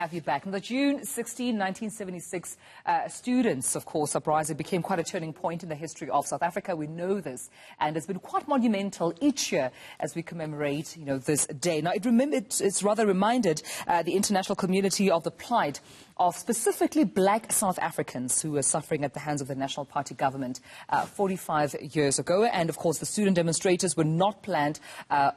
Have you back. And the June 16, 1976 students, of course, uprising became quite a turning point in the history of South Africa. We know this, and it's been quite monumental each year as we commemorate, this day. Now, it's rather reminded the international community of the plight of specifically black South Africans who were suffering at the hands of the National Party government 45 years ago. And, of course, the student demonstrators were not planned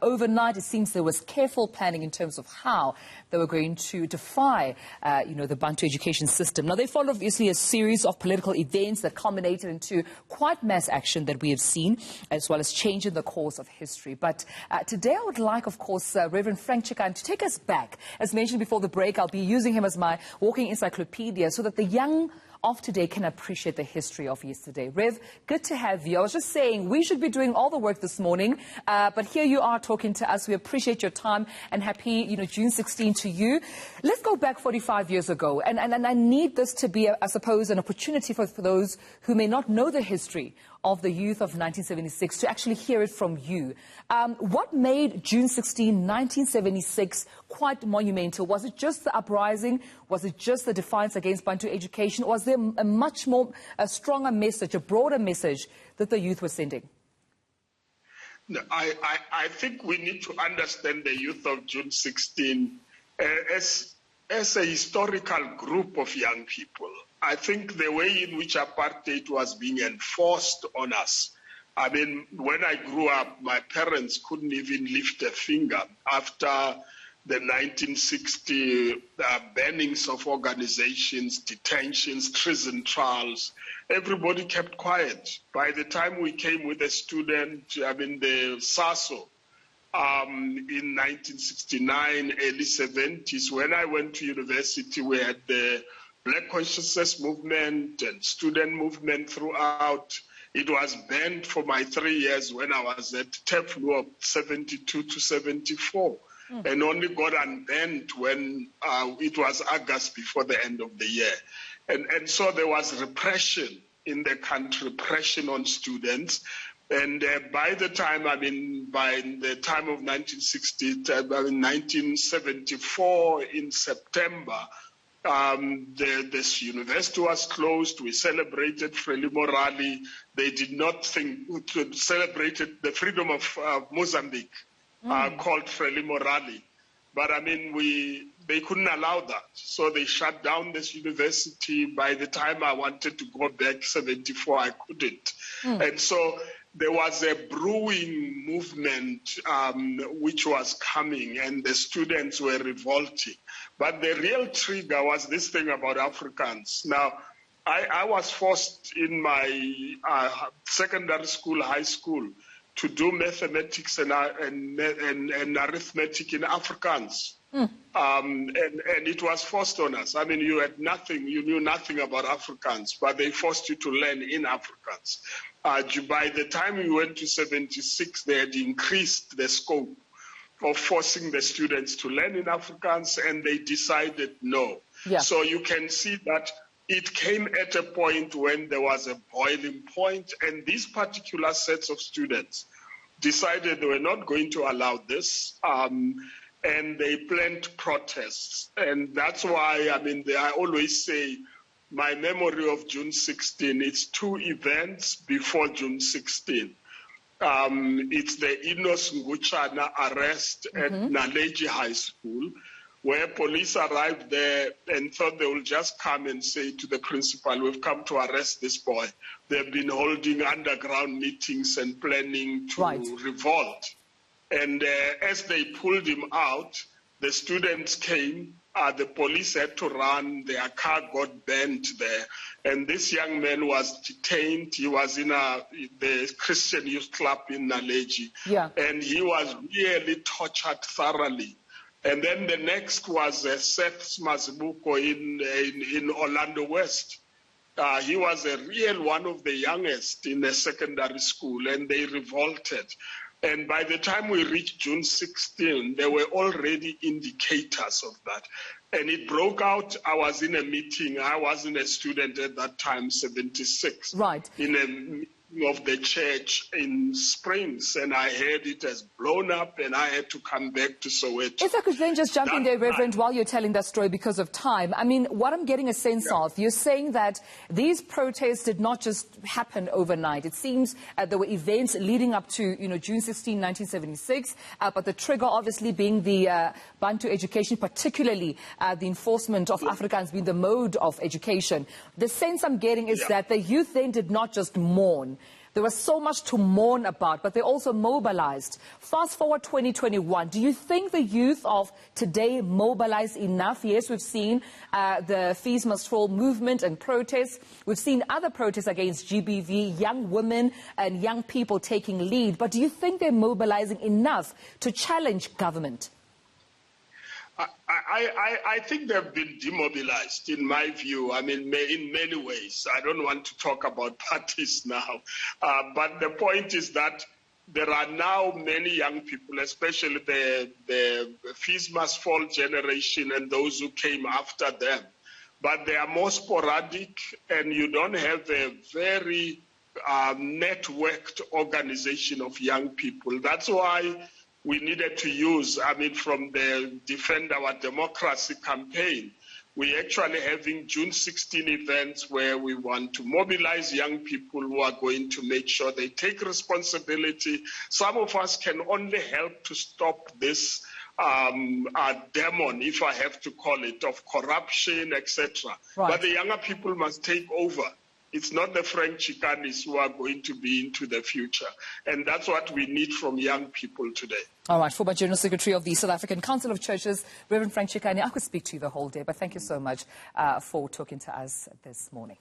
overnight. It seems there was careful planning in terms of how they were going to defy the Bantu education system. Now, they followed, obviously, a series of political events that culminated into quite mass action that we have seen, as well as changing the course of history. But today I would like, of course, Reverend Frank Chikane to take us back. As mentioned before the break, I'll be using him as my walking encyclopedia so that the young of today can appreciate the history of yesterday. Rev, good to have you. I was just saying we should be doing all the work this morning, but here you are talking to us. We appreciate your time and happy, June 16 to you. Let's go back 45 years ago, and I need this to be, I suppose, an opportunity for those who may not know the history of the youth of 1976 to actually hear it from you. What made June 16, 1976 quite monumental? Was it just the uprising? Was it just the defiance against Bantu education? Or was there a much more, a stronger message, a broader message that the youth were sending? No, I think we need to understand the youth of June 16 as a historical group of young people. I think the way in which apartheid was being enforced on us, I mean, when I grew up, my parents couldn't even lift a finger after the 1960 bannings of organizations, detentions, treason trials. Everybody kept quiet. By the time we came with a student, the SASO, in 1969, early 70s, when I went to university, we had the Black consciousness movement and student movement throughout. It was banned for my 3 years when I was at TEFLU, 72 to 74, and only got unbanned when it was August before the end of the year. And so there was repression in the country, repression on students. And by the time, by the time of 1974 in September, this university was closed. We celebrated Frelimo Rally. They did not think to celebrate the freedom of Mozambique, called Frelimo Rally. But they couldn't allow that. So they shut down this university. By the time I wanted to go back, 74, I couldn't. And so there was a brewing movement which was coming, and the students were revolting. But the real trigger was this thing about Africans. Now, I was forced in my secondary school, high school, to do mathematics and arithmetic in Afrikaans. And it was forced on us. You had nothing, you knew nothing about Afrikaans, but they forced you to learn in Afrikaans. By the time we went to 76, they had increased the scope of forcing the students to learn in Afrikaans, and they decided no. Yeah. So you can see that it came at a point when there was a boiling point, and these particular sets of students decided they were not going to allow this, and they planned protests. And that's why, I always say my memory of June 16, it's two events before June 16. It's the Enos Nguchana arrest at Naleji High School, where police arrived there and thought they would just come and say to the principal, we've come to arrest this boy. They've been holding underground meetings and planning to revolt. And as they pulled him out, the students came. The police had to run. Their car got bent there. And this young man was detained. He was in the Christian Youth Club in Naleji. Yeah. And he was really tortured thoroughly. And then the next was Seth Smazibuko in Orlando West. He was a real one of the youngest in the secondary school, and they revolted. And by the time we reached June 16, there were already indicators of that. And it broke out. I was in a meeting. I wasn't a student at that time, 76. Right. In a of the church in Springs, and I heard it has blown up, and I had to come back to Soweto. If I could then just jump in there, Reverend, while you're telling that story because of time. I mean, what I'm getting a sense of, you're saying that these protests did not just happen overnight. It seems there were events leading up to, June 16, 1976, but the trigger obviously being the Bantu Education, particularly the enforcement of Afrikaans being the mode of education. The sense I'm getting is that the youth then did not just mourn. There was so much to mourn about, but they also mobilized. Fast forward 2021, do you think the youth of today mobilized enough? Yes, we've seen the Fees Must Fall movement and protests. We've seen other protests against GBV, young women and young people taking lead. But do you think they're mobilizing enough to challenge government? I think they've been demobilized, in my view. I mean, in many ways. I don't want to talk about parties now. But the point is that there are now many young people, especially the Fees Must Fall generation and those who came after them. But they are more sporadic, and you don't have a very networked organization of young people. That's why we needed to use, from the Defend Our Democracy campaign, we're actually having June 16 events where we want to mobilize young people who are going to make sure they take responsibility. Some of us can only help to stop this demon, if I have to call it, of corruption, etc. Right. But the younger people must take over. It's not the Frank Chikanes who are going to be into the future. And that's what we need from young people today. All right, former General Secretary of the South African Council of Churches, Reverend Frank Chikane. I could speak to you the whole day, but thank you so much for talking to us this morning.